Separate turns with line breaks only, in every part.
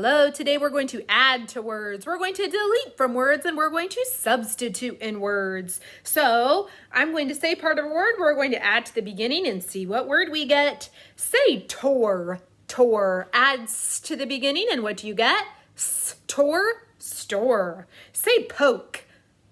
Hello, today we're going to add to words, we're going to delete from words, and we're going to substitute in words. So I'm going to say part of a word, we're going to add to the beginning and see what word we get. Say tore, tore, adds to the beginning, and what do you get? Store, store. Say poke,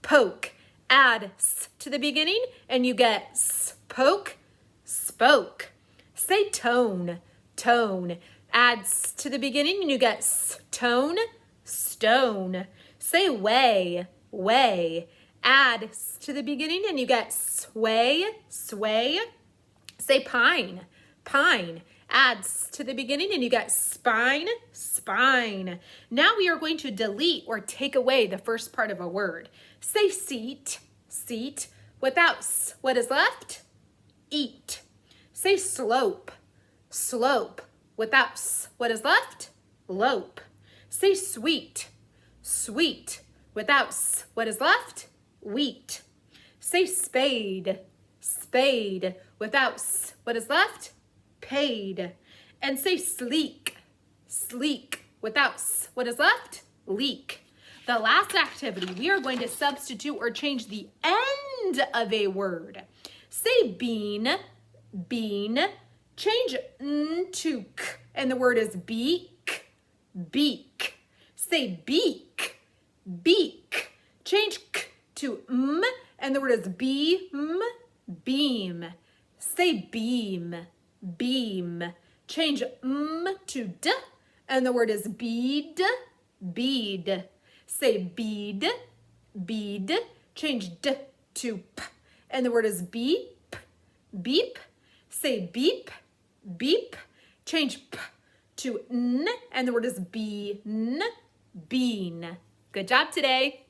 poke, add s to the beginning, and you get spoke, spoke. Say tone, tone, adds to the beginning and you get stone, stone. Say way, way, adds to the beginning and you get sway, sway. Say pine, pine, adds to the beginning and you get spine, spine. Now we are going to delete or take away the first part of a word. Say seat, seat, without s, what is left? Eat. Say slope, slope, without s, what is left? Lope. Say sweet, sweet, without s, what is left? Wheat. Say spade, spade, without s, what is left? Paid. And say sleek, sleek, without s, what is left? Leak. The last activity, we are going to substitute or change the end of a word. Say bean, bean, change n to k, and the word is beak, beak. Say beak, beak. Change k to m, and the word is beam, beam. Say beam, beam. Change m to d, and the word is bead, bead. Say bead, bead. Change d to p, and the word is beep, beep. Say beep, beep. Change p to n, and the word is bean, bean. Good job today.